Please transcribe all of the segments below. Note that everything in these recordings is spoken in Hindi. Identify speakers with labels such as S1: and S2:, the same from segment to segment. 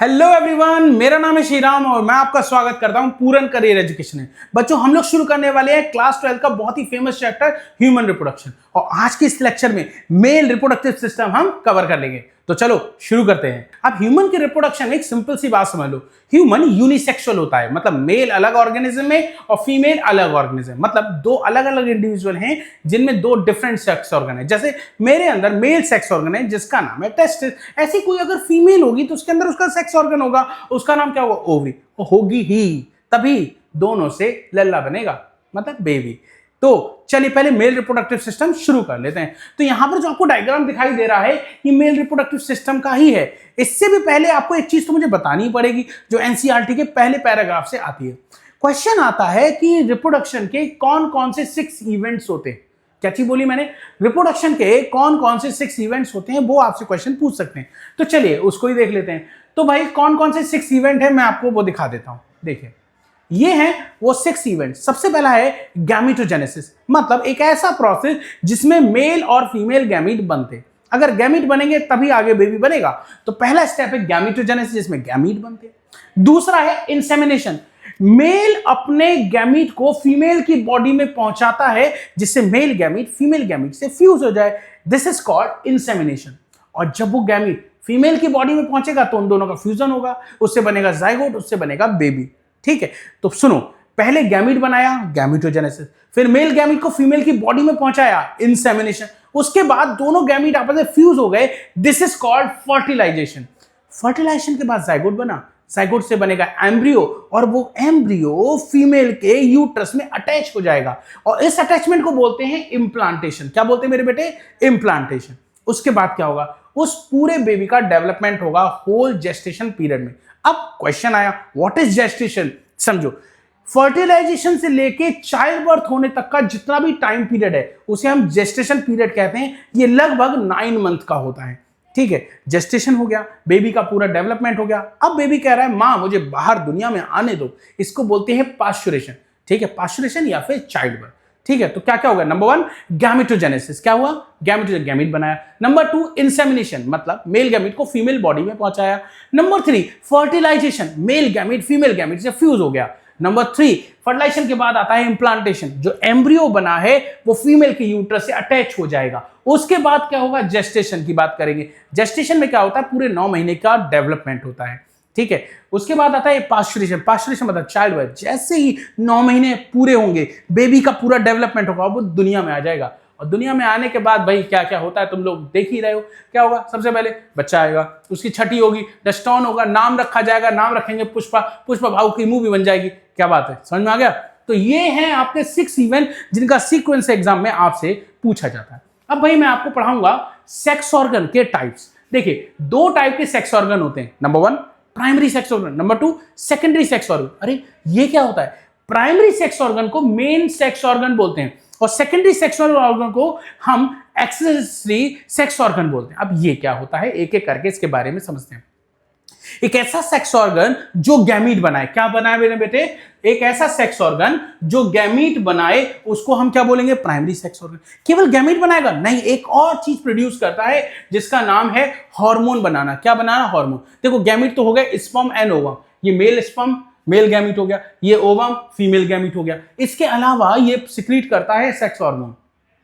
S1: हेलो एवरीवन, मेरा नाम है श्रीराम और मैं आपका स्वागत करता हूं पूरन करियर एजुकेशन में। बच्चों, हम लोग शुरू करने वाले हैं क्लास 12 का बहुत ही फेमस चैप्टर ह्यूमन रिप्रोडक्शन और आज के इस लेक्चर में मेल रिप्रोडक्टिव सिस्टम हम कवर कर लेंगे। तो चलो शुरू करते हैं। अब ह्यूमन की रिप्रोडक्शन एक सिंपल सी बात समझ लो, ह्यूमन यूनिसेक्सुअल होता है, मतलब मेल अलग ऑर्गेनिज्म है और फीमेल अलग ऑर्गेनिज्म, मतलब दो अलग अलग इंडिविजुअल हैं जिनमें दो डिफरेंट सेक्स ऑर्गन है। जैसे मेरे अंदर मेल सेक्स ऑर्गन है जिसका नाम है टेस्टिस, ऐसी कोई अगर फीमेल होगी तो उसके अंदर उसका सेक्स ऑर्गन होगा, उसका नाम क्या होगा? ओवरी होगी ही, तभी दोनों से लल्ला बनेगा, मतलब बेबी। तो चलिए पहले मेल रिप्रोडक्टिव सिस्टम शुरू कर लेते हैं। तो यहां पर जो आपको डायग्राम दिखाई दे रहा है ये मेल रिप्रोडक्टिव सिस्टम का ही है। इससे भी पहले आपको एक चीज तो मुझे बतानी पड़ेगी जो एनसीईआरटी के पहले पैराग्राफ से आती है। क्वेश्चन आता है कि रिप्रोडक्शन के कौन कौन से 6 इवेंट्स होते हैं। क्या चीज बोली मैंने? रिप्रोडक्शन के कौन कौन से 6 इवेंट्स होते हैं, वो आपसे क्वेश्चन पूछ सकते हैं। तो चलिए उसको ही देख लेते हैं। तो भाई कौन कौन से 6 इवेंट है मैं आपको वो दिखा देता हूं। देखिए ये है वो 6 इवेंट। सबसे पहला है गैमीटोजेनेसिस, मतलब एक ऐसा प्रोसेस जिसमें मेल और फीमेल गैमीट बनते। अगर गैमीट बनेंगे तभी आगे बेबी बनेगा। तो पहला स्टेप है गैमीटोजेनेसिस, जिसमें गैमीट बनते। दूसरा है इंसेमिनेशन, मेल अपने गैमीट को फीमेल की बॉडी में पहुंचाता है जिससे मेल गैमीट फीमेल गैमीट से फ्यूज हो जाए। This is called insemination. और जब वो गैमीट फीमेल की बॉडी में पहुंचेगा तो उन दोनों का फ्यूजन होगा, उससे बनेगा जाइगोट, उससे बनेगा बेबी। ठीक है, तो सुनो, पहले गैमीट बनाया गैमीटोजेनेसिस, फिर मेल गैमीट को फीमेल की बॉडी में पहुंचाया इंसेमिनेशन, उसके बाद दोनों गैमीट आपस में फ्यूज हो गए। This is called fertilization. Fertilization के बाद जाइगोट बना, जाइगोट से बनेगा एम्ब्रियो और वो एम्ब्रियो फीमेल के यूट्रस में अटैच हो जाएगा और इस अटैचमेंट को बोलते हैं इम्प्लांटेशन। क्या बोलते हैं मेरे बेटे? इम्प्लांटेशन। उसके बाद क्या होगा? उस पूरे बेबी का डेवलपमेंट होगा होल जेस्टेशन पीरियड में। अब क्वेश्चन आया, व्हाट इज जेस्टेशन? समझो, फर्टिलाइजेशन से लेके चाइल्ड बर्थ होने तक का जितना भी टाइम पीरियड है उसे हम जेस्टेशन पीरियड कहते हैं। ये लगभग 9 मंथ का होता है। ठीक है, जेस्टेशन हो गया, बेबी का पूरा डेवलपमेंट हो गया। अब बेबी कह रहा है मां मुझे बाहर दुनिया में आने दो, इसको बोलते हैं पास्चुरेशन। ठीक है, पास्चुरेशन या फिर चाइल्ड बर्थ। ठीक है, तो क्या क्या होगा? नंबर 1 गैमीटोजेनेसिस, क्या हुआ? गैमीट बनाया। नंबर 2 इंसेमिनेशन, मतलब मेल गैमीट को फीमेल बॉडी में पहुंचाया। Number 3 fertilization, male gamete female gamete से फ्यूज हो गया। नंबर 3 फर्टिलाइजेशन के बाद आता है इंप्लांटेशन, जो एम्ब्रियो बना है वो फीमेल के यूट्रस से अटैच हो जाएगा। उसके बाद क्या होगा? जेस्टेशन की बात करेंगे। जेस्टेशन में क्या होता है? पूरे 9 महीने का डेवलपमेंट होता है। ठीक है, उसके बाद आता है पास्चुरेशन। पास्चुरेशन मतलब चाइल्ड बर्थ। जैसे ही 9 महीने पूरे होंगे बेबी का पूरा डेवलपमेंट होगा, वो दुनिया में आ जाएगा और दुनिया में आने के बाद भाई क्या क्या होता है तुम लोग देख ही रहे हो। क्या होगा? सबसे पहले बच्चा आएगा, उसकी छठी होगी, डस्टॉन होगा, नाम रखा जाएगा, नाम रखेंगे पुष्पा, पुष्पा भाऊ की मूवी बन जाएगी। क्या बात है, समझ में आ गया? तो ये हैं आपके 6 इवेंट जिनका सीक्वेंस एग्जाम में आपसे पूछा जाता है। अब भाई मैं आपको पढ़ाऊंगा सेक्स ऑर्गन के टाइप्स। देखिए 2 टाइप के सेक्स ऑर्गन होते हैं। Number 1 primary sex organ, number 2 secondary sex organ. अरे ये क्या होता है? प्राइमरी सेक्स ऑर्गन को मेन सेक्स ऑर्गन बोलते हैं और सेकेंडरी सेक्सुअल ऑर्गन को हम एक्सेसरी सेक्स ऑर्गन बोलते हैं। अब ये क्या होता है, एक एक करके इसके बारे में समझते हैं। एक ऐसा सेक्स ऑर्गन जो गैमीट बनाए, क्या बनाए मेरे बेटे? एक ऐसा सेक्स ऑर्गन जो गैमीट बनाए उसको हम क्या बोलेंगे? Primary sex organ. केवल गैमीट बनाएगा? नहीं, एक और चीज प्रोड्यूस करता है जिसका नाम है हार्मोन बनाना। क्या बनाना? हार्मोन। देखो गैमीट तो हो गया स्पर्म एंड ओवम, ये मेल स्पर्म मेल गैमीट हो गया, ये ओवम फीमेल गैमीट हो गया। इसके अलावा ये सिक्रीट करता है सेक्स हार्मोन।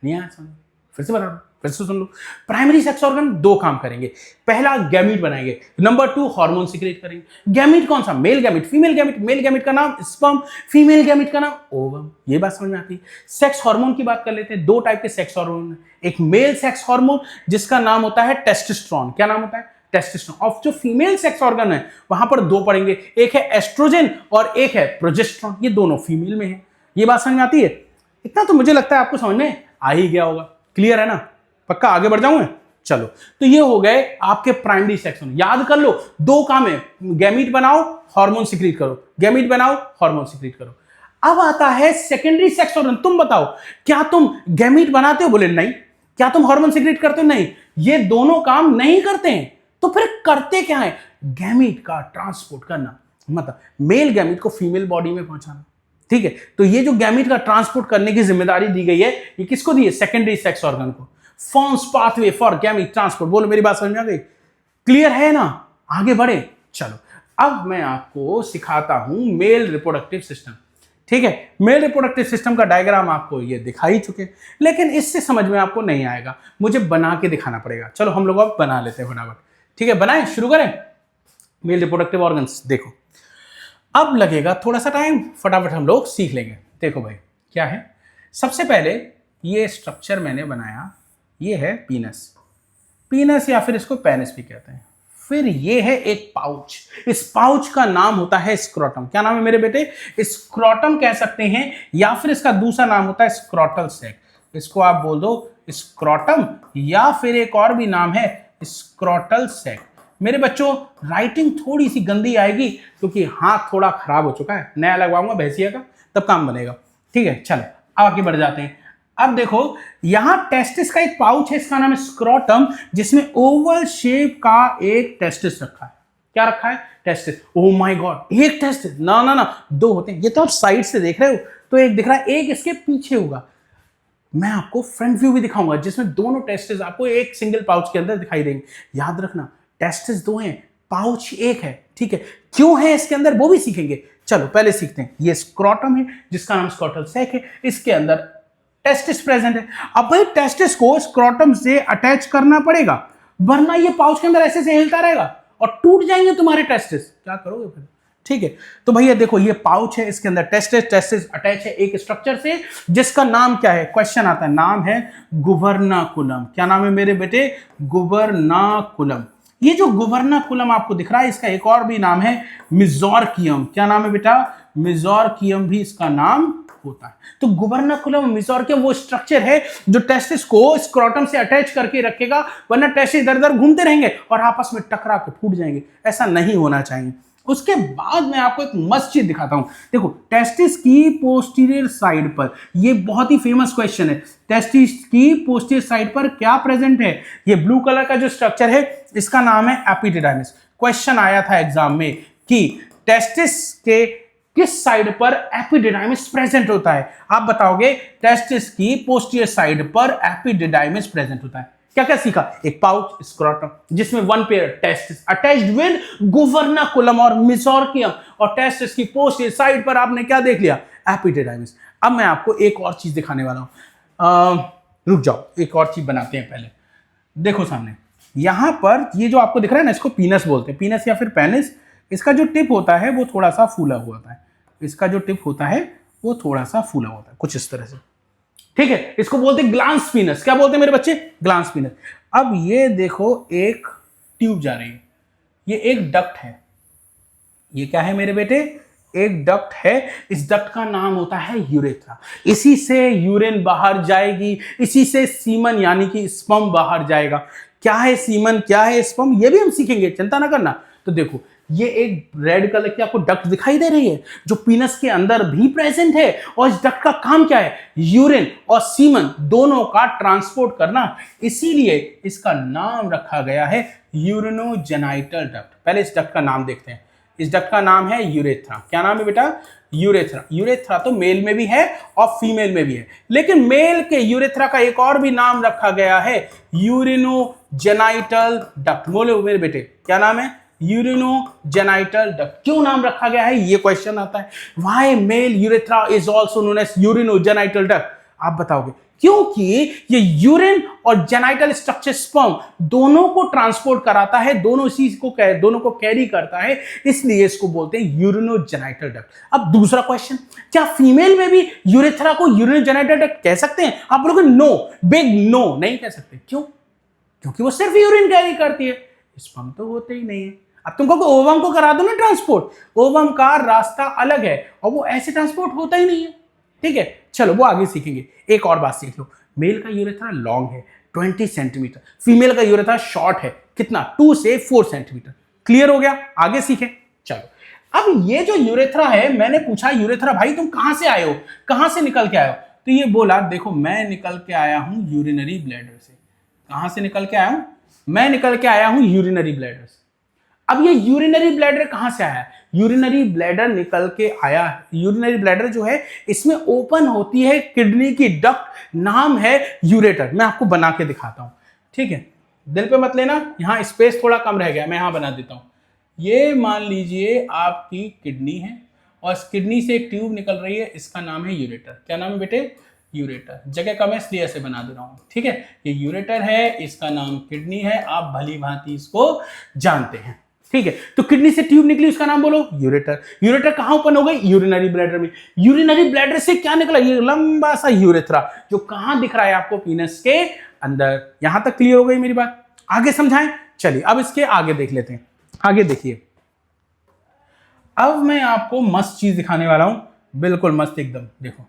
S1: नहीं आया समझ? फिर से बता दो, फिर से सुन लो। प्राइमरी सेक्स ऑर्गन 2 काम करेंगे। पहला गैमीट बनाएंगे, नंबर 2 हार्मोन सिक्रेट करेंगे। गैमीट कौन सा? Mail gamete, female gamete. Male gamete का नाम स्पर्म, फीमेल गैमीट का नाम ओवम। ये बात समझ में आती है? सेक्स हार्मोन की बात कर लेते हैं। 2 टाइप के सेक्स हार्मोन, एक मेल सेक्स हार्मोन जिसका नाम होता है टेस्टोस्टेरोन। क्या नाम होता है? टेस्टोस्टेरोन। और जो फीमेल सेक्स ऑर्गन है वहां पर 2 पढ़ेंगे, एक है एस्ट्रोजन और एक है प्रोजेस्टेरोन। ये दोनों फीमेल में है। ये बात समझ में आती है? इतना तो मुझे लगता है आपको समझ में आ ही गया होगा। क्लियर है ना? पक्का आगे बढ़ जाऊं मैं? चलो, तो ये हो गए आपके प्राइमरी सेक्स ऑर्गन। याद कर लो 2 काम है, गैमीट बनाओ हार्मोन सिक्रीट करो, गैमीट बनाओ हार्मोन सिक्रीट करो। अब आता है सेकेंडरी सेक्स ऑर्गन। तुम बताओ क्या तुम गैमीट बनाते हो? बोले नहीं। क्या तुम हार्मोन सिक्रीट करते हो? नहीं। ये दोनों काम नहीं करते हैं, तो फिर करते क्या है? गैमीट का ट्रांसपोर्ट करना, मतलब मेल गैमीट को फीमेल बॉडी में पहुंचाना। ठीक है, तो ये जो गैमीट का ट्रांसपोर्ट करने की जिम्मेदारी दी गई है ये किसको दी है? सेकेंडरी सेक्स ऑर्गन को। Forms pathway for gamete transport. बोलो मेरी बात समझ में आ गई? क्लियर है ना? आगे बढ़े। चलो अब मैं आपको सिखाता हूं मेल रिप्रोडक्टिव सिस्टम। ठीक है, मेल रिप्रोडक्टिव सिस्टम का डायग्राम आपको ये दिखा ही चुके, लेकिन इससे समझ में आपको नहीं आएगा, मुझे बना के दिखाना पड़ेगा। चलो हम लोग अब बना लेते हैं फटाफट। ठीक है, बनाएं, शुरू करें। मेल रिप्रोडक्टिव ऑर्गन्स देखो, अब लगेगा थोड़ा सा टाइम, फटाफट हम लोग सीख लेंगे। देखो भाई क्या है, सबसे पहले ये स्ट्रक्चर मैंने बनाया, ये है पीनस, पीनस या फिर इसको पेनिस भी कहते हैं। फिर ये है एक पाउच, इस पाउच का नाम होता है स्क्रोटम। क्या नाम है मेरे बेटे? स्क्रोटम कह सकते हैं, या फिर इसका दूसरा नाम होता है स्क्रोटल सैक। इसको आप बोल दो स्क्रोटम, या फिर एक और भी नाम है स्क्रोटल सैक। मेरे बच्चों राइटिंग थोड़ी सी गंदी आएगी क्योंकि हाथ थोड़ा खराब हो चुका है, नया लगवाऊंगा भैंसिया का, तब काम बनेगा। ठीक है, चलो आगे बढ़ जाते हैं। अब देखो यहां टेस्टिस का एक पाउच है, इसका नाम है स्क्रोटम, जिसमें ओवल शेप का एक टेस्टिस रखा है। क्या रखा है? टेस्टिस। ओह माय गॉड, एक टेस्टिस? ना ना ना, दो होते हैं। ये तो आप साइड से देख रहे हो तो एक दिख रहा है, एक इसके पीछे होगा। मैं आपको फ्रंट व्यू भी दिखाऊंगा जिसमें दोनों टेस्टिस आपको एक सिंगल पाउच के अंदर दिखाई देंगे। याद रखना, टेस्टिस दो हैं, पाउच एक है। ठीक है, क्यों है इसके अंदर वो भी सीखेंगे। चलो पहले सीखते हैं। ये स्क्रोटम है जिसका नाम स्क्रोटल सैक है, इसके अंदर टेस्टिस प्रेजेंट है। अब भाई टेस्टिस को स्क्रोटम से अटैच करना पड़ेगा, वरना ये पाउच के अंदर ऐसे से हिलता रहेगा और टूट जाएंगे तुम्हारे टेस्टिस। क्या करोगे फिर? ठीक है, तो भैया देखो ये पाउच है, इसके अंदर टेस्टिस अटैच है एक स्ट्रक्चर से, जिसका नाम क्या है? क्वेश्चन आता है, नाम है गुबर्नाकुलम। क्या नाम है मेरे बेटे? गुबर्नाकुलम। ये जो गुबर्नाकुलम आपको दिख रहा है, इसका एक और भी नाम है मिजोरकियम। क्या नाम है बेटा? मिजोरकियम भी इसका नाम होता है। तो गुबर्नाकुलम मिजोरकियम वो स्ट्रक्चर है जो टेस्टिस को स्क्रोटम से अटैच करके रखेगा, वरना टेस्टिस इधर उधर घूमते रहेंगे और आपस में टकरा के फूट जाएंगे। ऐसा नहीं होना चाहिए। उसके बाद मैं आपको एक मस्त चीज दिखाता हूं। देखो टेस्टिस की पोस्टीरियर साइड पर, ये बहुत ही फेमस क्वेश्चन है, टेस्टिस की पोस्टीरियर साइड पर क्या प्रेजेंट है? ये ब्लू कलर का जो स्ट्रक्चर है इसका नाम है एपिडिडाइमिस। क्वेश्चन आया था एग्जाम में कि टेस्टिस के किस साइड पर एपिडिडाइमिस प्रेजेंट होता है? आप बताओगे टेस्टिस की पोस्टीरियर साइड पर एपिडिडाइमिस प्रेजेंट होता है। क्या क्या सीखा? एक पाउच स्क्रोटम जिसमें one pair testis attached with gubernaculum और मिजोरकियम, और टेस्टिस की पोस्टीरियर साइड पर आपने क्या देख लिया? एपिडिडाइमिस। अब मैं आपको एक और चीज दिखाने वाला हूं, रुक जाओ, एक और चीज बनाते हैं पहले। देखो सामने यहां पर ये जो आपको दिख रहा है ना, इसको पीनस बोलते हैं, पीनस या फिर पेनिस। इसका जो टिप होता है वो थोड़ा सा फूला हुआ होता है, इसका जो टिप होता है वो थोड़ा सा फूला होता है, कुछ इस तरह से। ठीक है, इसको बोलते हैं ग्लांस पीनस। क्या बोलते हैं मेरे बच्चे? Glans penis. अब ये देखो एक ट्यूब जा रही है, ये एक डक्ट है। ये क्या है मेरे बेटे? एक डक्ट है। इस डक्ट का नाम होता है यूरेथ्रा। इसी से यूरिन बाहर जाएगी, इसी से सीमन यानी कि स्पर्म बाहर जाएगा। क्या है सीमन, क्या है स्पर्म, ये भी हम सीखेंगे, चिंता ना करना। तो देखो ये एक रेड कलर की आपको डक्ट दिखाई दे रही है जो पीनस के अंदर भी प्रेजेंट है, और इस डक्ट का काम क्या है? यूरिन और सीमन दोनों का ट्रांसपोर्ट करना। इसीलिए इसका नाम रखा गया है यूरिनोजेनाइटल डक्ट। पहले इस डक्ट का नाम देखते हैं। इस डक्ट का नाम है यूरेथ्रा। क्या नाम है बेटा? यूरेथ्रा। यूरेथ्रा तो मेल में भी है और फीमेल में भी है, लेकिन मेल के यूरेथ्रा का एक और भी नाम रखा गया है यूरिनोजेनाइटल डक्ट। बोलो मेरे बेटे क्या नाम है? Urinogenital duct. क्यों नाम रखा गया है ये क्वेश्चन आता है। Why male urethra is also known as urinogenital duct? आप बताओगे क्योंकि ये यूरिन और जेनाइटल स्ट्रक्चर स्पर्म दोनों को ट्रांसपोर्ट कराता है, दोनों को कैरी करता है, इसलिए इसको बोलते हैं यूरिनोजेनाइटल डक्ट। अब दूसरा क्वेश्चन, क्या फीमेल में भी यूरेथ्रा को यूरिनोजेनाइटल डक्ट कह सकते हैं? आप बोलोगे नो, बिग नो, नहीं कह सकते। क्यों? क्योंकि वो सिर्फ यूरिन कैरी करती है, स्पर्म तो होते ही नहीं है। अब तुम कहोगे ओवम को करा दो ना ट्रांसपोर्ट, ओवम का रास्ता अलग है और वो ऐसे ट्रांसपोर्ट होता ही नहीं है। ठीक है, चलो वो आगे सीखेंगे। एक और बात सीख लो, मेल का यूरेथ्रा लॉन्ग है 20 सेंटीमीटर, फीमेल का यूरेथ्रा शॉर्ट है कितना? 2 से 4 सेंटीमीटर। क्लियर हो गया? आगे सीखें। चलो अब ये जो यूरेथ्रा है, मैंने पूछा यूरेथ्रा भाई तुम कहां से आए हो, कहां से निकल के आए हो? तो ये बोला देखो मैं निकल के आया हूं यूरिनरी ब्लैडर से। कहां से निकल के आया हूं? मैं निकल के आया हूं यूरिनरी ब्लैडर से। अब ये यूरिनरी ब्लैडर कहां से आया? यूरिनरी ब्लैडर निकल के आया, यूरिनरी ब्लैडर जो है इसमें ओपन होती है किडनी की डक्ट, नाम है यूरेटर। मैं आपको बना के दिखाता हूं, ठीक है? दिल पे मत लेना, यहां स्पेस थोड़ा कम रह गया, मैं यहां बना देता हूं। ये मान लीजिए आपकी किडनी है और इस किडनी से एक ट्यूब निकल रही है, इसका नाम है यूरेटर। क्या नाम है बेटे? यूरेटर। जगह कम है इसलिए ऐसे बना दे रहा हूं, ठीक है। ये यूरेटर है, इसका नाम किडनी है, आप भली भांति इसको जानते हैं, ठीक है। तो किडनी से ट्यूब निकली, उसका नाम बोलो यूरेटर। यूरेटर कहां ओपन हो गई? यूरिनरी ब्लैडर में। यूरिनरी ब्लैडर से क्या निकला? ये लंबा सा यूरेथ्रा, जो कहां दिख रहा है आपको? पीनस के अंदर। यहां तक क्लियर हो गई मेरी बात? आगे समझाएं? चलिए अब इसके आगे देख लेते हैं। आगे देखिए, अब मैं आपको मस्त चीज दिखाने वाला हूं, बिल्कुल मस्त एकदम। देखो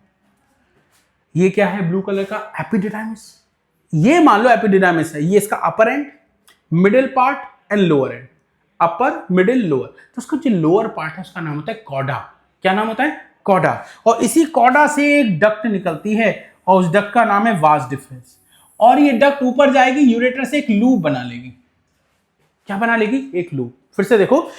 S1: ये क्या है ब्लू कलर का? एपिडिडाइमिस। ये मान लो एपिडिडाइमिस है, ये इसका upper end, middle part and lower end. Upper, middle, lower. तो उसका जो लोअर पार्ट है उसका नाम होता है कॉडा। क्या नाम होता है? कॉडा। और इसी कॉडा से एक डक्ट निकलती है और उस डक्ट का नाम है वास डिफरेंस। और ये डक्ट ऊपर जाएगी, यूरेटर से एक लूप बना लेगी। क्या बना लेगी? एक लूप। फिर से देखो,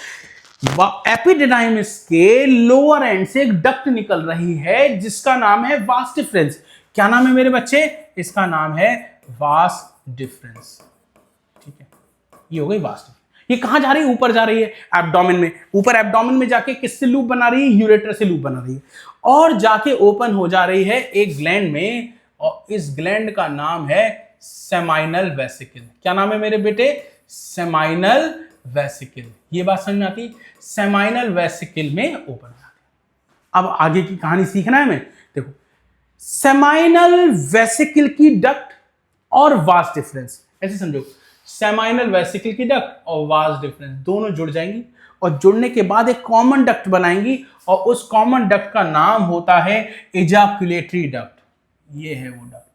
S1: एपिडिडाइमिस के लोअर एंड से एक डक्ट निकल रही है जिसका नाम है वास डिफरेंस। क्या नाम है मेरे बच्चे? इसका नाम है वास डिफरेंस, ठीक है। ये हो गई वास डिफरेंस। ये कहां जा रही है? ऊपर जा रही है, एब्डोमेन में। ऊपर एब्डोमेन में जाके किससे लूप बना रही है? यूरेटर से लूप बना रही है और जाके ओपन हो जा रही है एक ग्लैंड में, और इस ग्लैंड का नाम है सेमाइनल वेसिकल। क्या नाम है मेरे बेटे? Seminal vesicle. ये बात समझ में आती? सेमाइनल वेसिकल में ओपन हो जाती है। अब आगे की कहानी सीखना है हमें। देखो, सेमाइनल वेसिकल की डक्ट और वास डिफरेंस, ऐसे समझो, सेमाइनल वेसिकल की डक्ट और वास डिफरेंस दोनों जुड़ जाएंगी और जुड़ने के बाद एक कॉमन डक्ट बनाएंगी और उस कॉमन डक्ट का नाम होता है एजाकुलेटरी डक्ट। ये है वो डक्ट।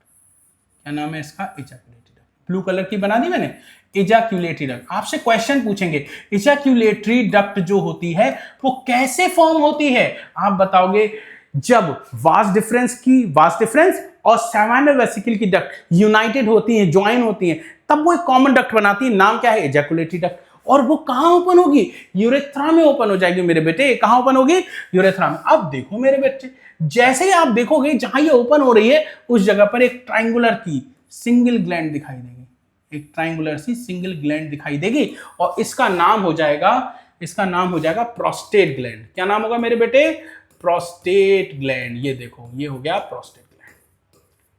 S1: क्या नाम है इसका? एजाकुलेटरी डक्ट। ब्लू कलर की बना दी मैंने, एजाक्यूलेटरी डक्ट। आपसे क्वेश्चन पूछेंगे, एजाक्यूलेटरी डक्ट जो होती है वो कैसे फॉर्म होती है? आप बताओगे जब वास डिफरेंस और सेमाइनल वेसिकल की डक्ट यूनाइटेड होती हैं, ज्वाइन होती हैं, तब वो एक कॉमन डक्ट बनाती है। नाम क्या है? एजाकुलेटरी डक्ट। और वो कहां ओपन होगी? यूरेथ्रा में ओपन हो जाएगी मेरे बेटे। कहां ओपन होगी? यूरेथ्रा में। अब देखो मेरे बेटे, जैसे ही आप देखोगे जहां ये ओपन हो रही है उस जगह पर एक ट्राइंगुलर की सिंगल ग्लैंड दिखाई देगी। एक ट्राइंगुलर सी सिंगल ग्लैंड दिखाई देगी और इसका नाम हो जाएगा प्रोस्टेट ग्लैंड। क्या नाम होगा मेरे बेटे? Prostate gland. ये देखो, ये हो गया prostate gland.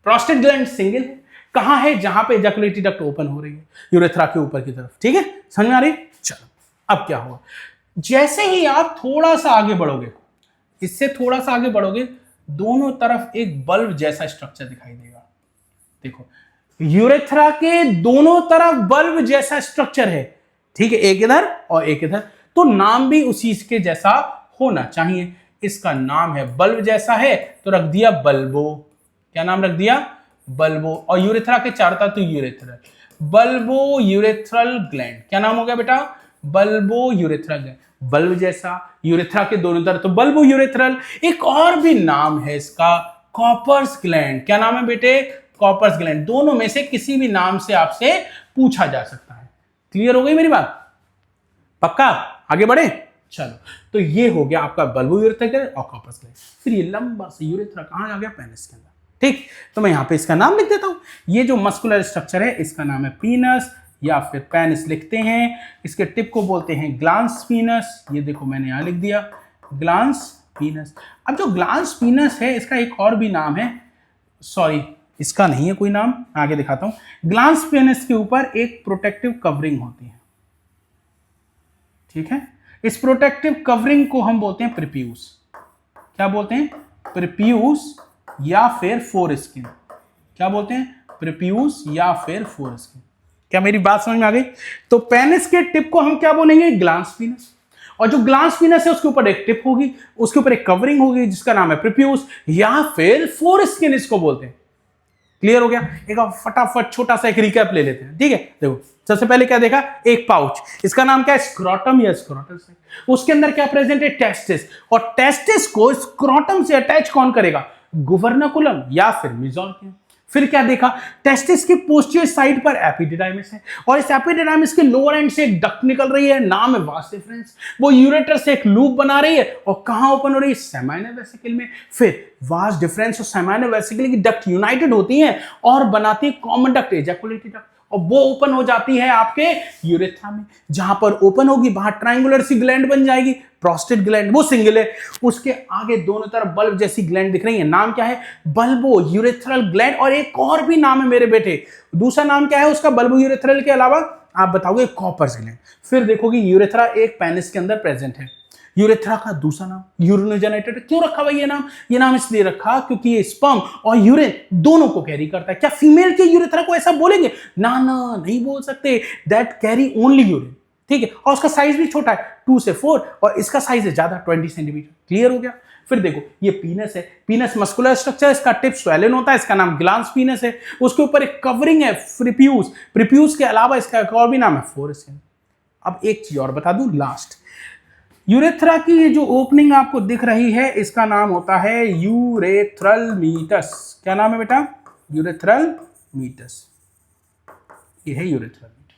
S1: Prostate gland single है, कहां है? जहां पे एजाकुलेटरी डक्ट ओपन हो रही है, यूरेथ्रा के ऊपर की तरफ, ठीक है। समझ में आ रही? चलो अब क्या होगा, जैसे ही आप थोड़ा सा आगे बढ़ोगे, इससे थोड़ा सा आगे बढ़ोगे, दोनों तरफ एक बल्ब जैसा स्ट्रक्चर दिखाई देगा। देखो, यूरेथ्रा के दोनों तरफ बल्ब जैसा स्ट्रक्चर है, ठीक है, एक इधर और एक इधर। तो नाम भी उसी के जैसा होना चाहिए। इसका नाम है, बल्ब जैसा है तो रख दिया बल्बो। क्या नाम रख दिया? बल्बो। और यूरेथ्रा के चारों तरफ तो यूरेथ्रल, बल्बो यूरेथ्रल ग्लैंड। क्या नाम हो गया बेटा? Bulbo urethral gland. बल्ब जैसा, यूरेथ्रा के दोनों तरफ तो बल्बो यूरेथ्रल। एक और भी नाम है इसका, कॉपर्स ग्लैंड। क्या नाम है बेटे? Cowper's gland. दोनों में से किसी भी नाम से आपसे पूछा जा सकता है। क्लियर हो गई मेरी बात? पक्का? आगे बढ़े? चलो, तो ये हो गया आपका बल्बो यूरेथ्रल ग्लैंड और कॉपर्स ग्लैंड। फिर ये लंबा सा यूरेथ्रा कहां आ गया? पेनिस के अंदर, ठीक। तो मैं यहां पे इसका नाम लिख देता हूं। ये जो मस्कुलर स्ट्रक्चर है इसका नाम है पीनस या फिर पेनिस लिखते हैं। इसके टिप को बोलते हैं ग्लांस पीनस। ये देखो मैंने यहां लिख दिया, ग्लांस पीनस। अब जो ग्लांस पीनस है इसका एक और भी नाम है, सॉरी इसका नहीं है कोई नाम, आगे दिखाता हूं। ग्लांस पेनिस के ऊपर एक प्रोटेक्टिव कवरिंग होती है, ठीक है। इस प्रोटेक्टिव कवरिंग को हम बोलते हैं प्रीप्यूस। क्या बोलते हैं? प्रीप्यूस या फिर फोरस्किन। क्या बोलते हैं? प्रीप्यूस या फिर फोरस्किन। क्या मेरी बात समझ में आ गई? तो पेनिस के टिप को हम क्या बोलेंगे? Glans penis. और जो ग्लांस पीनस है उसके ऊपर एक टिप होगी, उसके ऊपर एक कवरिंग होगी जिसका नाम है प्रीप्यूस या फिर फोरस्किन इसको बोलते हैं। क्लियर हो गया? एक फटाफट छोटा सा एक रिकैप ले लेते हैं, ठीक है। देखो, सबसे पहले क्या देखा? एक पाउच, इसका नाम क्या है? स्क्रोटम या स्क्रोटस है। उसके अंदर क्या प्रेजेंट है? टेस्टिस। और टेस्टिस को स्क्रोटम से अटैच कौन करेगा? गुबर्नाकुलम या फिर मेसोकार्डियम। फिर क्या देखा? टेस्टिस की पोस्टीरियर साइड पर एपिडिडाइमिस है और इस एपिडिडाइमिस के लोअर एंड से एक डक्ट निकल रही है, नाम है वास डिफरेंस। वो यूरेटर से एक लूप बना रही है और कहां ओपन हो रही है? सेमाइनल वेसिकल में। फिर वास डिफरेंस और सेमाइनल वेसिकल की डक्ट यूनाइटेड होती हैं और बनाती है कॉमन डक्ट, एजाकुलेटरी डक्ट। और वो ओपन हो जाती है आपके यूरेथ्रा में। जहां पर ओपन होगी वहां ट्रायंगुलर सी ग्लैंड बन जाएगी, प्रोस्टेट ग्लैंड, वो सिंगल है। उसके आगे दोनों तरफ बल्ब जैसी ग्लैंड दिख रही है, नाम क्या है? Bulbo urethral gland. और एक और भी नाम है मेरे बेटे, दूसरा नाम क्या है उसका बल्बो यूरेथ्रल के अलावा? आप बताओगे कॉपर्स ग्लैंड। फिर देखोगे यूरेथ्रा एक पेनिस के अंदर प्रेजेंट है। यूरेथ्रा का दूसरा नाम यूरिनोजेनेटेड। क्यों रखा भाई ये नाम? ये नाम इसलिए रखा क्योंकि ये स्पर्म और यूरिन दोनों को कैरी करता है। क्या फीमेल के यूरेथ्रा को ऐसा बोलेंगे? ना ना, नहीं बोल सकते। दैट कैरी ओनली यूरिन, ठीक है। और उसका साइज भी छोटा है, 2 से 4, और इसका साइज है ज्यादा, 20 सेंटीमीटर। क्लियर हो गया? फिर देखो ये पीनस है। पीनस मस्कुलर स्ट्रक्चर, इसका टिप स्वेलन होता है, इसका नाम ग्लांस पीनस है। उसके ऊपर एक कवरिंग है प्रिप्यूस। प्रिप्यूस के अलावा इसका एक और भी नाम है फोरसिन। अब एक चीज और बता दूं लास्ट, यूरेथ्रा की ये जो ओपनिंग आपको दिख रही है इसका नाम होता है यूरेथ्रल मीटस। क्या नाम है बेटा? Urethral meatus. ये है यूरेथ्रल मीटस।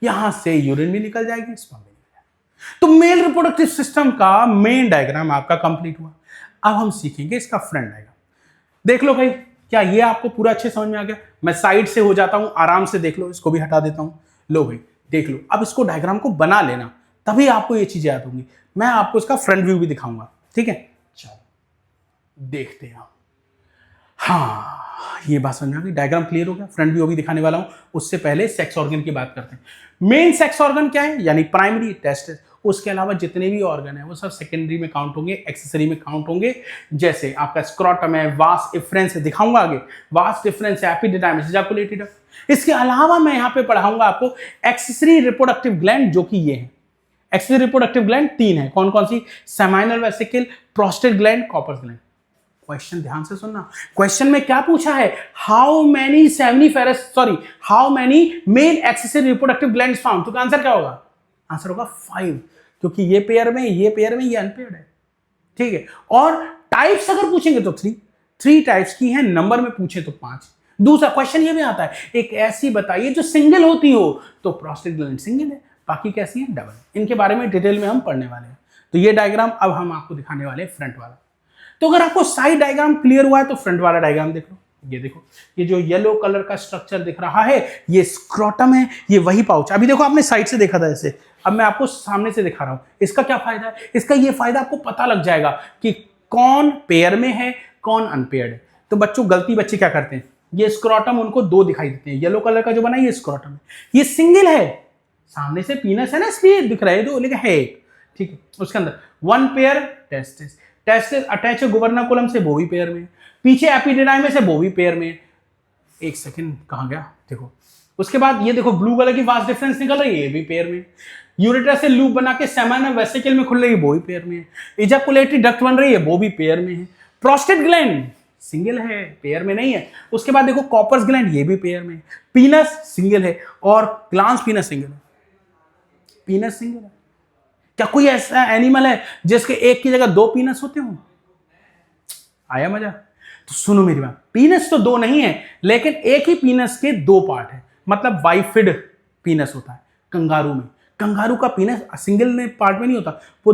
S1: यहां से यूरिन भी निकल जाएगी, स्पर्म भी निकल जाएगी। तो मेल रिप्रोडक्टिव सिस्टम का मेन डायग्राम आपका कंप्लीट हुआ। अब हम सीखेंगे इसका फ्रंट डायग्राम। देख लो भाई, क्या ये आपको पूरा अच्छे समझ में आ गया? मैं साइड से हो जाता हूं, आराम से देख लो, इसको भी हटा देता हूं। लो भाई देख लो, अब इसको डायग्राम को बना लेना, तभी आपको ये चीजें याद होंगी। मैं आपको इसका फ्रंट व्यू भी दिखाऊंगा, ठीक है? चलो देखते हैं। हाँ, ये बात समझ में आ गई, डायग्राम क्लियर हो गया। फ्रंट व्यू भी दिखाने वाला हूं, उससे पहले सेक्स ऑर्गन की बात करते हैं। मेन सेक्स ऑर्गन क्या है? यानी प्राइमरी टेस्टिस। उसके अलावा जितने भी ऑर्गन है वो सब सेकेंडरी में काउंट होंगे, एक्सेसरी में काउंट होंगे। जैसे आपका स्क्रोटम है, वास डिफरेंस है, दिखाऊंगा आगे, वास डिफरेंस है, एपिडिडाइमिस, एजाकुलेटरी डक्ट। इसके अलावा मैं यहां पे पढ़ाऊंगा आपको एक्सेसरी रिप्रोडक्टिव ग्लैंड, जो कि ये है। एक्सेसरी रिप्रोडक्टिव ग्लैंड 3 है, कौन कौन सी? Seminal vesicle, prostate gland, Cowper's gland. Question ध्यान से सुनना। क्वेश्चन में क्या पूछा है? How many male accessory reproductive glands found? तो आंसर क्या होगा? आंसर होगा 5, क्योंकि ये पेयर में, ये पेयर में, ये अनपेयर्ड है, ठीक है। और टाइप्स अगर पूछेंगे तो 3 टाइप्स की है, नंबर में पूछे तो 5। दूसरा क्वेश्चन ये भी आता है, एक ऐसी बताइए जो सिंगल होती हो, तो प्रोस्टेट ग्लैंड सिंगल है, बाकी कैसी है? डबल। इनके बारे में डिटेल में हम पढ़ने वाले हैं। तो ये डायग्राम अब हम आपको दिखाने वाले हैं फ्रंट वाला। तो अगर आपको साइड डायग्राम क्लियर हुआ है तो फ्रंट वाला डायग्राम देख लो। ये देखो, ये जो येलो कलर का स्ट्रक्चर दिख रहा है ये स्क्रोटम है, ये वही पाउच। अभी देखो आपने साइड से देखा था ऐसे, अब मैं आपको सामने से दिखा रहा हूं। इसका क्या फायदा है? इसका ये फायदा आपको पता लग जाएगा कि कौन पेयर में है, कौन अनपेयर्ड है। तो बच्चों, गलती बच्चे क्या करते हैं, ये स्क्रोटम उनको 2 दिखाई देते हैं। येलो कलर का जो बना ये स्क्रोटम है, ये सिंगल है। सामने से पीनस है ना, इसलिए दिख रहा है 2, लेकिन है एक, ठीक है। उसके अंदर 1 पेयर टेस्टिस, टेस्टिस अटैच है गुबर्नाकुलम से, वो भी पेयर में। पीछे एपिडिडाइमिस है, वो भी पेयर में। एक सेकंड, कहां गया? देखो, उसके बाद ये देखो ब्लू कलर की वास डिफरेंस निकल रही है, ये भी पेयर में। यूरेटर से लूप बना के सेमाइनल वेसिकल में खुल रही है, वो भी पेयर में है। इजैकुलेटरी डक्ट बन रही है, वो भी पेयर में है। प्रोस्टेट ग्लैंड सिंगल है, पेयर में नहीं है। उसके बाद देखो कॉपर्स ग्लैंड, ये भी पेयर में है। पीनस सिंगल है और ग्लांस पीनस सिंगल है। पीनस सिंगल है। क्या कोई ऐसा एनिमल है जिसके एक की जगह 2 पीनस होते हो? आया मजा? तो सुनो मेरी बात, पीनस तो 2 नहीं है, लेकिन एक ही पीनस के 2 पार्ट है, मतलब बाइफिड पीनस होता है कंगारू में। कंगारू का पीनस सिंगल पार्ट में नहीं होता, वो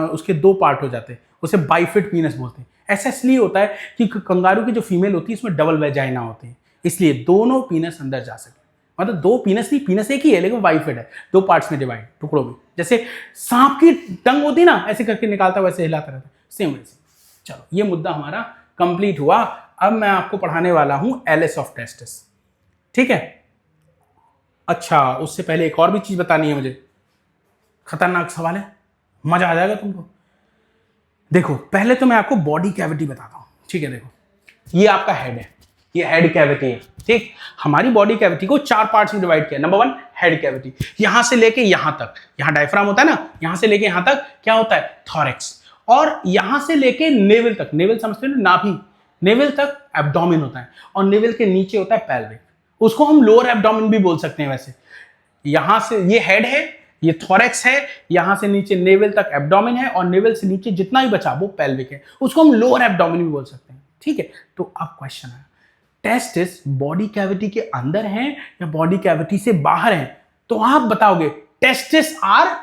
S1: उसके 2 पार्ट हो जाते हैं, उसे बाइफिड पीनस बोलते हैं। ऐसा इसलिए होता है कि कंगारू की जो फीमेल होती है इसमें डबल वेजाइना होते हैं, इसलिए दोनों पीनस अंदर जा सके। मतलब 2 पीनस नहीं, पीनस एक ही है लेकिन बाइफिड है, 2 पार्ट्स में डिवाइड, टुकड़ों में। जैसे सांप की टंग होती ना, ऐसे करके निकालता वैसे हिलाता रहता, सेम वैसे। चलो, ये मुद्दा हमारा कंप्लीट हुआ। अब मैं आपको पढ़ाने वाला हूं एलिस ऑफ टेस्टिस, ठीक है। अच्छा, उससे पहले एक और भी चीज बतानी है मुझे, खतरनाक सवाल है, मजा आ जाएगा तुमको। देखो, पहले तो मैं आपको बॉडी कैविटी बताता हूं, ठीक है। देखो, ये आपका हेड है, ये हेड कैविटी है, ठीक। हमारी बॉडी कैविटी को 4 पार्ट्स में डिवाइड किया। नंबर 1 हेड कैविटी, यहां से लेके यहां तक, यहां डायफ्राम होता है ना, यहां से लेके यहां तक क्या होता है? थॉरेक्स। और यहां से लेके नेवल तक, नेवल समझते हो ना, नाभि, नेवल तक एब्डोमेन होता है, और नेवल के नीचे होता है पेल्विक, उसको हम लोअर एब्डोमेन भी बोल सकते हैं। वैसे यहां से ये हेड है, ये थॉरेक्स है, यहां से नीचे नेवल तक एब्डोमेन है, और नेवल से नीचे जितना भी बचा वो पेल्विक है, उसको हम लोअर एब्डोमेन भी बोल सकते हैं, ठीक है। तो अब क्वेश्चन है, टेस्टिस बॉडी कैविटी के अंदर है या बॉडी कैविटी से बाहर है? तो आप बताओगे टेस्टिस आर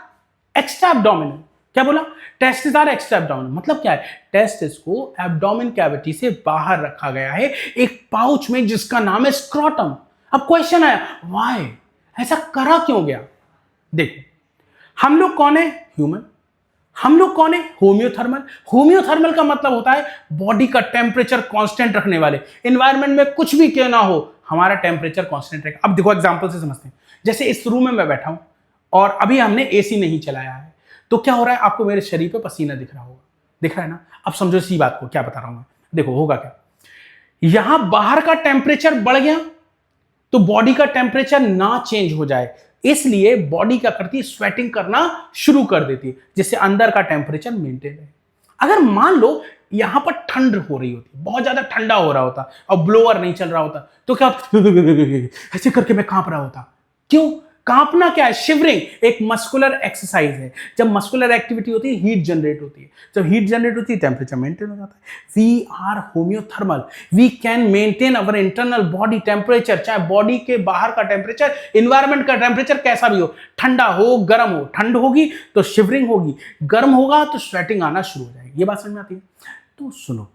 S1: एक्स्ट्रा एब्डोमिनल। क्या बोला? Testis are extra abdominal. मतलब क्या है? टेस्टिस को एब्डोमेन कैविटी से बाहर रखा गया है एक पाउच में जिसका नाम है स्क्रोटम। अब क्वेश्चन आया व्हाई, ऐसा करा क्यों गया? देखो, हम लोग कौन है? ह्यूमन। हम लोग कौन है? होम्योथर्मल। होम्योथर्मल का मतलब होता है बॉडी का टेम्परेचर कांस्टेंट रखने वाले। एनवायरनमेंट में कुछ भी क्यों ना हो, हमारा टेम्परेचर कांस्टेंट रहेगा। अब देखो एग्जांपल से समझते हैं। जैसे इस रूम में मैं बैठा हूं और अभी हमने एसी नहीं चलाया है, तो क्या हो रहा है? आपको मेरे शरीर पे पसीना दिख रहा होगा, दिख रहा है ना? अब समझो इसी बात को, क्या बता रहा हूं मैं। देखो होगा क्या, यहां बाहर का टेम्परेचर बढ़ गया तो बॉडी का टेम्परेचर ना चेंज हो जाए, इसलिए बॉडी क्या करती है? स्वेटिंग करना शुरू कर देती है, जिससे अंदर का टेम्परेचर मेंटेन रहे। अगर मान लो यहां पर ठंड हो रही होती, बहुत ज्यादा ठंडा हो रहा होता और ब्लोअर नहीं चल रहा होता, तो क्या ऐसे करके मैं कांप रहा होता। क्यों कांपना? क्या है? शिवरिंग एक मस्कुलर एक्सरसाइज है। जब मस्कुलर एक्टिविटी होती है, हीट जनरेट होती है। जब हीट जनरेट होती है, टेम्परेचर मेंटेन हो जाता है। We are homeothermal, we can maintain our internal body temperature, चाहे बॉडी के बाहर का टेम्परेचर, इन्वायरमेंट का टेम्परेचर कैसा भी हो, ठंडा हो गर्म हो। ठंड होगी तो शिवरिंग होगी, गर्म होगा तो स्वेटिंग आना शुरू हो जाएगी। ये बात समझ में आती है? तो सुनो,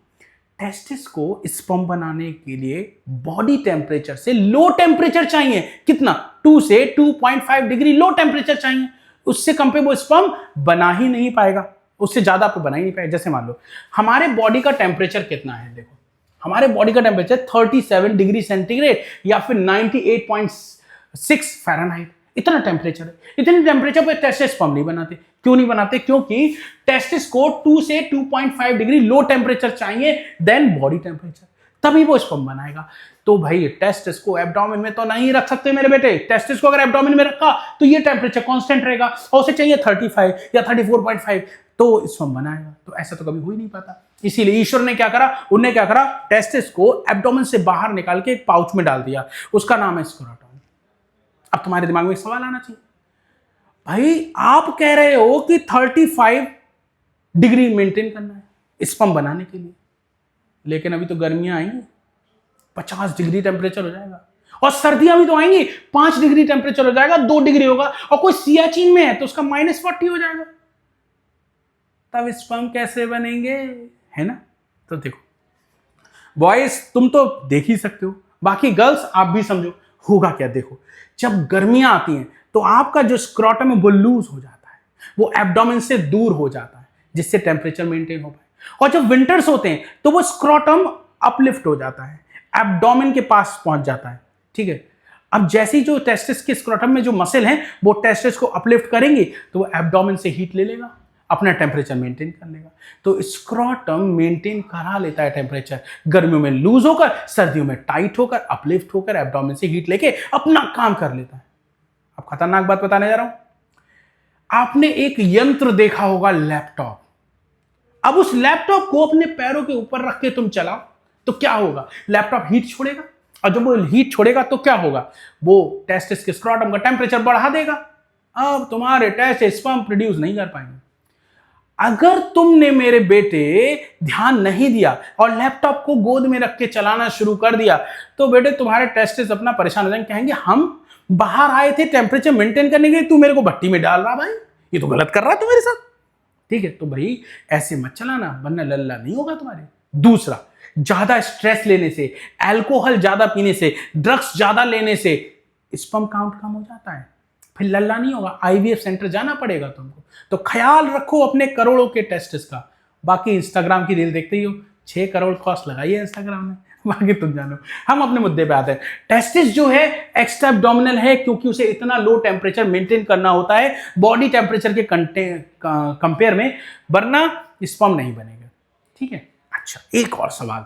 S1: टेस्टिस को स्पर्म बनाने के लिए बॉडी टेम्परेचर से लो टेम्परेचर चाहिए। कितना? 2 से 2.5 डिग्री लो टेम्परेचर चाहिए। उससे कम पे वो स्पर्म बना ही नहीं पाएगा, उससे ज्यादा पे बना ही नहीं पाएगा। जैसे मान लो हमारे बॉडी का टेम्परेचर कितना है, देखो हमारे बॉडी का टेम्परेचर 37 डिग्री सेंटीग्रेड या फिर 98.6 फ़ारेनहाइट, इतना टेम्परेचर है। इतने टेम्परेचर पे टेस्टिस स्पर्म नहीं बनाते। क्यों नहीं बनाते? क्योंकि टेस्टिस को 2 से 2.5 डिग्री लो टेम्परेचर चाहिए देन बॉडी टेम्परेचर, तभी वो स्पर्म बनाएगा। तो भाई टेस्टिस को एब्डोमेन में तो नहीं रख सकते मेरे बेटे। टेस्टिस को अगर एब्डोमेन में रखा तो ये टेम्परेचर कांस्टेंट रहेगा और उसे चाहिए 35 या 34.5, तो स्पर्म बनाएगा। तो ऐसा तो कभी हो ही नहीं पाता। इसीलिए ईश्वर ने क्या करा? उन्होंने क्या करा? टेस्टिस को एब्डोमेन से बाहर निकाल के एक पाउच में डाल दिया, उसका नाम है स्क्रोटम। अब तुम्हारे दिमाग में एक सवाल आना चाहिए, भाई आप कह रहे हो कि 35 डिग्री मेंटेन करना है स्पर्म बनाने के लिए, लेकिन अभी तो गर्मियां आएंगी, 50 डिग्री टेम्परेचर हो जाएगा, और सर्दियां भी तो आएंगी, 5 डिग्री टेम्परेचर हो जाएगा, 2 डिग्री होगा, और कोई सियाचिन में है तो उसका -40 हो जाएगा। तब स्पर्म कैसे बनेंगे? है ना? तो देखो बॉयज तुम तो देख ही सकते हो, बाकी गर्ल्स आप भी समझो होगा क्या। देखो जब गर्मियां आती हैं तो आपका जो स्क्रोटम है वो लूज हो जाता है, वो एब्डोमेन से दूर हो जाता है, जिससे टेम्परेचर मेंटेन हो पाए। और जब विंटर्स होते हैं तो वो स्क्रोटम अपलिफ्ट हो जाता है, एब्डोमेन के पास पहुंच जाता है। ठीक है, अब जैसे ही जो टेस्टिस के स्क्रोटम में जो मसल हैं वो टेस्टिस को अपलिफ्ट करेंगे तो वो एब्डोमेन से हीट ले लेगा, अपना टेम्परेचर मेंटेन कर लेगा। तो स्क्रोटम मेंटेन करा लेता है टेम्परेचर, गर्मियों में लूज होकर, सर्दियों में टाइट होकर, अपलिफ्ट होकर, एब्डोमेन से हीट लेके अपना काम कर लेता है। अब खतरनाक बात बताने जा रहा हूं, आपने एक यंत्र देखा होगा, लैपटॉप। अब उस लैपटॉप को अपने पैरों के ऊपर रख के तुम चलाओ तो क्या होगा? लैपटॉप हीट छोड़ेगा, और जब वो हीट छोड़ेगा तो क्या होगा? वो टेस्टिस के स्क्रोटम का टेम्परेचर बढ़ा देगा। अब तुम्हारे टेस्टिस स्पर्म प्रोड्यूस नहीं कर पाएंगे। अगर तुमने मेरे बेटे ध्यान नहीं दिया और लैपटॉप को गोद में रख के चलाना शुरू कर दिया तो बेटे तुम्हारे टेस्टिस अपना परेशान हो जाएंगे, कहेंगे हम बाहर आए थे टेम्परेचर मेंटेन करने के लिए, तू मेरे को भट्टी में डाल रहा, भाई ये तो गलत कर रहा है तू मेरे साथ। ठीक है, तो भाई ऐसे मत चलाना वरना लल्ला नहीं होगा तुम्हारे। दूसरा, ज्यादा स्ट्रेस लेने से, अल्कोहल ज्यादा पीने से, ड्रग्स ज्यादा लेने से स्पर्म काउंट कम हो जाता है, फिर लल्ला नहीं होगा, आईवीएफ सेंटर जाना पड़ेगा तुमको। तो ख्याल रखो अपने करोड़ों के टेस्टिस का। बाकी इंस्टाग्राम की रील देखते ही हो, 6 करोड़ कॉस्ट लगाइए इंस्टाग्राम में, बाकी तुम जानो। हम अपने मुद्दे पे आते हैं। टेस्टिस जो है एक्स्ट्रा एब्डोमिनल है क्योंकि उसे इतना लो टेम्परेचर मेंटेन करना होता है बॉडी टेम्परेचर के कंपेयर में, वरना स्पर्म नहीं बनेगा। ठीक है, अच्छा एक और सवाल,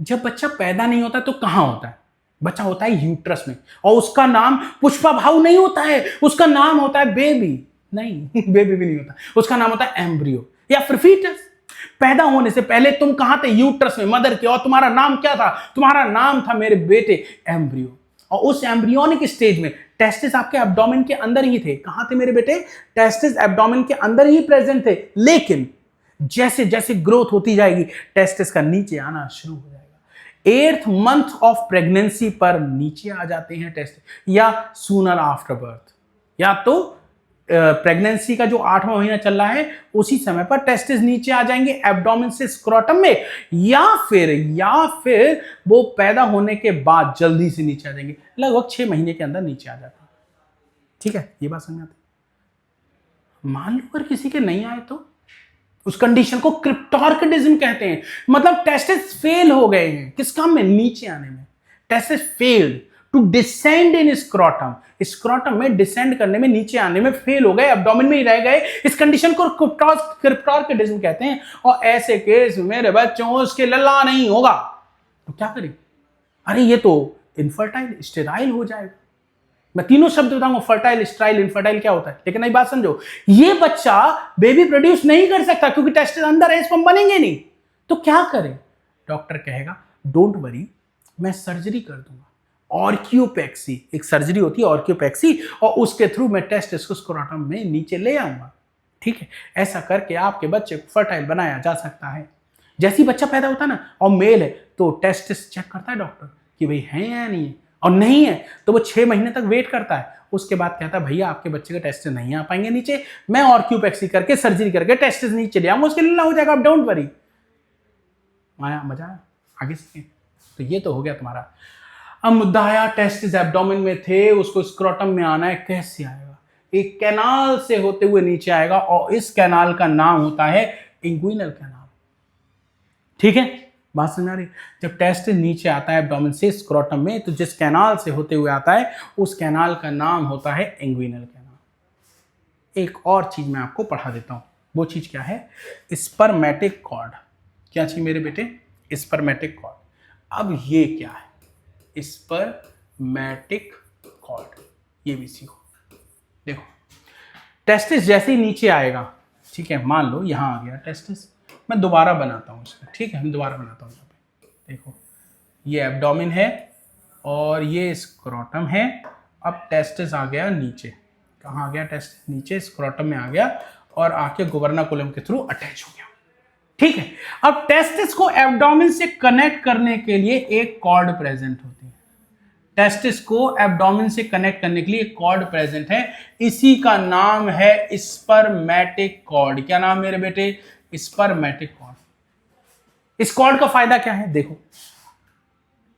S1: जब बच्चा पैदा नहीं होता तो कहां होता है? बच्चा होता है यूट्रस में, और उसका नाम पुष्पा भाव नहीं होता है, उसका नाम होता है बेबी। नहीं बेबी भी नहीं होता, उसका नाम होता है एम्ब्रियो या फिर फीटस। पैदा होने से पहले तुम कहां थे? यूट्रस में, मदर के। और तुम्हारा नाम क्या था? तुम्हारा नाम था मेरे बेटे एम्ब्रियो। और उस एम्ब्रियोनिक स्टेज में टेस्टिस आपके एब्डोमेन के अंदर ही थे। कहां थे मेरे बेटे? टेस्टिस एब्डोमेन के अंदर ही प्रेजेंट थे, लेकिन जैसे जैसे ग्रोथ होती जाएगी टेस्टिस का नीचे आना शुरू हो जाएगा। 8th मंथ ऑफ प्रेगनेंसी पर नीचे आ जाते हैं टेस्ट, या सूनर आफ्टर बर्थ, या तो प्रेगनेंसी का जो 8वां महीना चल रहा है उसी समय पर टेस्टिस नीचे आ जाएंगे एब्डोमेन से स्क्रोटम में, या फिर वो पैदा होने के बाद जल्दी से नीचे आ जाएंगे, लगभग 6 महीने के अंदर नीचे आ जाते हैं। ठीक है, ये बात समझ आती है। मान लो अगर किसी के नहीं आए तो उस कंडीशन को क्रिप्टोर्किडिज्म कहते हैं, मतलब टेस्टिस फेल हो गए हैं किस काम में, नीचे आने में। Testis failed to descend in scrotum, scrotum में डिसेंड करने में, नीचे आने में फेल हो गए, एब्डोमेन में ही रह गए, इस कंडीशन को क्रिप्टोर्किडिज्म कहते हैं। और ऐसे केस में मेरे बच्चों उसके लल्ला नहीं होगा तो क्या करें, अरे ये तो इनफर्टाइल, स्टेराइल हो जाएगा। मैं तीनों शब्द बताऊंगा, फर्टाइल, स्टेराइल, इनफर्टाइल क्या होता है, लेकिन नई बात समझो, ये बच्चा बेबी प्रोड्यूस नहीं कर सकता क्योंकि टेस्टिस अंदर है, स्पर्म बनेंगे नहीं, तो क्या करें। डॉक्टर कहेगा डोंट वरी, मैं सर्जरी कर दूंगा, ऑर्कियोपेक्सी, एक सर्जरी होती है ऑर्कियोपेक्सी, और उसके थ्रू मैं टेस्टिस को स्क्रोटम में नीचे ले आऊंगा। ठीक है, ऐसा करके आपके बच्चे को फर्टाइल बनाया जा सकता है। जैसे ही बच्चा पैदा होता है ना और मेल है तो टेस्टिस चेक करता है डॉक्टर कि भाई है या नहीं है, और नहीं है तो वो 6 महीने तक वेट करता है। उसके बाद कहता है भैया आपके बच्चे के टेस्टिस नहीं आ पाएंगे नीचे, मैं ऑर्कियोपेक्सी करके सर्जरी करके टेस्टिस नीचे ले आऊंगा, उसके लिए हो जाएगा, आप डोंट वरी। आया मजा आया, आगे सीखें। तो ये तो हो गया तुम्हारा। अब मुद्दा आया, टेस्टिस एब्डोमेन में थे, उसको स्क्रोटम में आना है, कैसे आएगा, एक कैनाल से होते हुए नीचे आएगा, और इस कैनाल का नाम होता है इंग्विनल कैनाल। ठीक है, बात समझ आ रही। जब टेस्टिस नीचे आता है एब्डोमेन से स्क्रोटम में, तो जिस कैनाल से होते हुए आता है उस कैनाल का नाम होता है इंग्विनल कैनाल। एक और चीज मैं आपको पढ़ा देता हूं, वो चीज क्या है, स्पर्मेटिक कॉर्ड। क्या चीज मेरे बेटे, स्पर्मेटिक कॉर्ड। अब ये क्या है, स्पर्मेटिक कॉर्ड, ये भी सीखो। देखो टेस्टिस जैसे ही नीचे आएगा, ठीक है, मान लो यहां आ गया टेस्टिस, मैं दोबारा बनाता हूं इसको, ठीक है, मैं दोबारा बनाता हूं यहाँ पे। देखो ये एब्डोमेन है और ये स्क्रोटम है। अब टेस्टिस आ गया नीचे, कहाँ आ गया टेस्टिस, नीचे स्क्रोटम में आ गया और आके गुबर्नाकुलम के थ्रू अटैच हो गया। ठीक है, अब टेस्टिस को एब्डोमेन से कनेक्ट करने के लिए एक कॉर्ड प्रेजेंट होती है। टेस्टिस को एब्डोमेन से कनेक्ट करने के लिए एक कॉर्ड प्रेजेंट है, इसी का नाम है स्पर्मेटिक कॉर्ड। क्या नाम मेरे बेटे, स्पर्मेटिक कॉर्ड। इस कॉर्ड का फायदा क्या है, देखो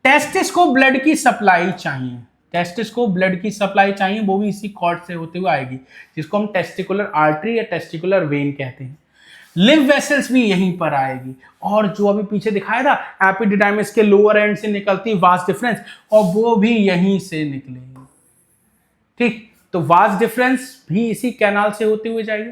S1: टेस्टिस को ब्लड की सप्लाई चाहिए, टेस्टिस को ब्लड की सप्लाई चाहिए, वो भी इसी कॉर्ड से होते हुए आएगी, जिसको हम टेस्टिकुलर आर्टरी या टेस्टिकुलर वेन कहते हैं। लिव वेसल्स भी यहीं पर आएगी, और जो अभी पीछे दिखाया था एपिडिडाइमिस के लोअर एंड से निकलती वास डिफरेंस, और वो भी यहीं से निकलेगी। ठीक, तो वास डिफरेंस भी इसी कैनाल से होते हुए जाएगी,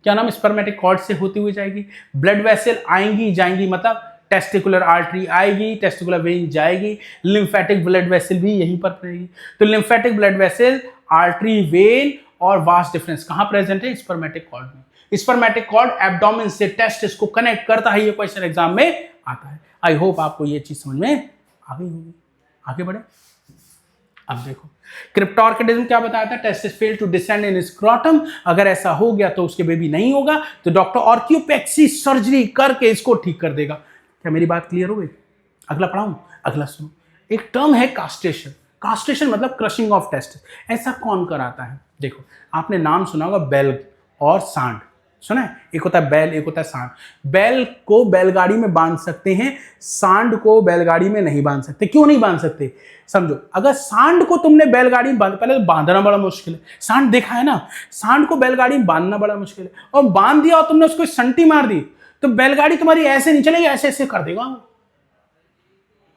S1: क्या नाम, स्पर्मेटिक कॉर्ड से होती हुई जाएगी। ब्लड वेसल आएंगी जाएंगी, मतलब टेस्टिकुलर आर्टरी आएगी, टेस्टिकुलर वेन जाएगी, लिम्फेटिक ब्लड वेसल भी यहीं पर रहेगी। तो lymphatic blood vessel, artery, when और वास डिफरेंस कहां प्रेजेंट है, स्पर्मेटिक कॉर्ड में। स्पर्मेटिक कॉर्ड एब्डोमेन से टेस्टिस को कनेक्ट करता है, ये क्वेश्चन एग्जाम में आता है। आई होप आपको ये चीज समझ में आ गई होगी। आगे बढ़े, अब देखो क्रिप्टोर्किडिज्म क्या बताया था, testis fail to descend in scrotum, अगर ऐसा हो गया तो उसके बेबी नहीं होगा, तो डॉक्टर ऑर्कियोपेक्सी सर्जरी करके इसको ठीक कर देगा। क्या मेरी बात क्लियर हो गई, अगला पढ़ाऊं, अगला सुनो। एक टर्म है कास्ट्रेशन, कास्ट्रेशन मतलब क्रशिंग ऑफ टेस्टिस। ऐसा कौन कराता है, देखो आपने नाम सुना होगा बेल और सांड, सुना है, एक होता है बैल, एक होता है सांड। बैल को बैलगाड़ी में बांध सकते हैं, सांड को बैलगाड़ी में नहीं बांध सकते। क्यों नहीं बांध सकते, समझो, अगर सांड को तुमने बैलगाड़ी में बांध, पहले तो बांधना बड़ा मुश्किल है, सांड देखा है ना, सांड को बैलगाड़ी में बांधना बड़ा मुश्किल है, और बांध दिया और तुमने उसको संटी मार दी तो बैलगाड़ी तुम्हारी ऐसे नहीं चलेगी, ऐसे ऐसे कर देगा।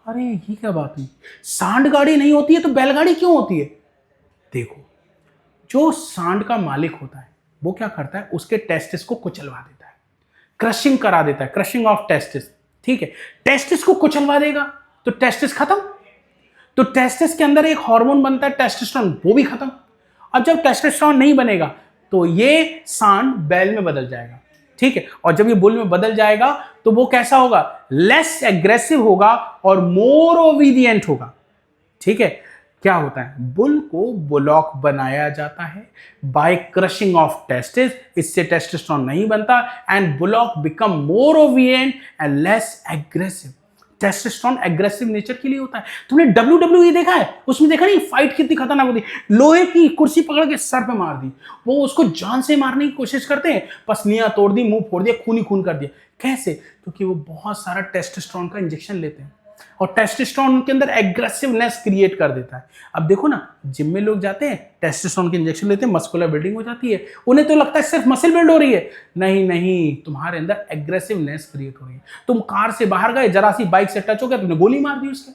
S1: अरे ये क्या बात हुई, सांड गाड़ी नहीं होती है तो बैलगाड़ी क्यों होती है। देखो जो सांड का मालिक होता है वो क्या करता है, उसके टेस्टिस को कुचलवा देता है, क्रशिंग करा देता है, क्रशिंग ऑफ टेस्टिस। ठीक है, टेस्टिस को कुचलवा देगा तो टेस्टिस खत्म, तो टेस्टिस के अंदर एक हार्मोन बनता है टेस्टोस्टेरोन, वो भी खत्म। अब जब टेस्टोस्टेरोन नहीं बनेगा तो ये सांड बैल में बदल जाएगा। ठीक है, और जब ये बुल में बदल जाएगा तो वो कैसा होगा, लेस एग्रेसिव होगा और मोर ओबीडिएंट होगा। ठीक है, क्या होता है, बुल को बुलॉक बनाया जाता है बाय क्रशिंग ऑफ टेस्टिस, इससे टेस्टोस्टेरोन नहीं बनता and bullock become more obedient and less aggressive. Testosterone aggressive nature के लिए होता है। तुमने WWE देखा है, उसमें देखा नहीं फाइट कितनी खतरनाक होती है, लोहे की कुर्सी पकड़ के सर पे मार दी, वो उसको जान से मारने की कोशिश करते हैं, पसलियां तोड़ दी, मुंह फोड़ दिया, खून ही खून कर दिया। कैसे? क्योंकि वो बहुत सारा टेस्टोस्टेरोन का इंजेक्शन लेते हैं और टेस्टोस्टेरोन उनके अंदर एग्रेसिवनेस क्रिएट कर देता है। अब देखो ना, जिम में लोग जाते हैं, टेस्टोस्टेरोन के इंजेक्शन लेते हैं, मस्कुलर बिल्डिंग हो जाती है, उन्हें तो लगता है सिर्फ मसल बिल्ड हो रही है। नहीं नहीं, तुम्हारे अंदर एग्रेसिवनेस क्रिएट हो रही है। तुम कार से बाहर गए, जरा सी बाइक से टच हो गया, तुमने गोली मार दी उसके,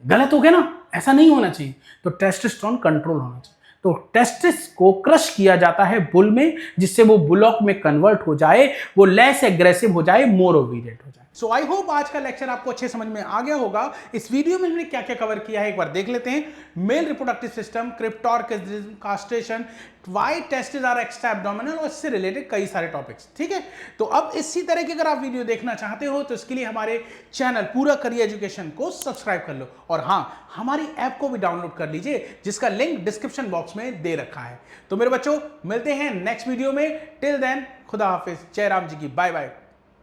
S1: गलत हो गया ना, ऐसा नहीं होना चाहिए। तो टेस्टोस्टेरोन कंट्रोल होना चाहिए। तो टेस्टिस को क्रश किया जाता है बुल में, जिससे वो बुलॉक में कन्वर्ट हो जाए, वो लेस एग्रेसिव हो जाए, मोर ओबीडिएंट हो जाए। सो आई होप आज का लेक्चर आपको अच्छे समझ में आ गया होगा। इस वीडियो में हमने क्या क्या कवर किया है एक बार देख लेते हैं। Male reproductive system, cryptorchidism, castration, why testis are extra abdominal और इससे रिलेटेड कई सारे टॉपिक्स। ठीक है, तो अब इसी तरह की अगर आप वीडियो देखना चाहते हो तो इसके लिए हमारे चैनल पूरा करियर एजुकेशन को सब्सक्राइब कर लो, और हाँ, हमारी ऐप को भी डाउनलोड कर लीजिए, जिसका लिंक डिस्क्रिप्शन बॉक्स में दे रखा है। तो मेरे बच्चों, मिलते हैं नेक्स्ट वीडियो में। टिल देन, खुदा हाफिज, जय राम जी की, बाय बाय।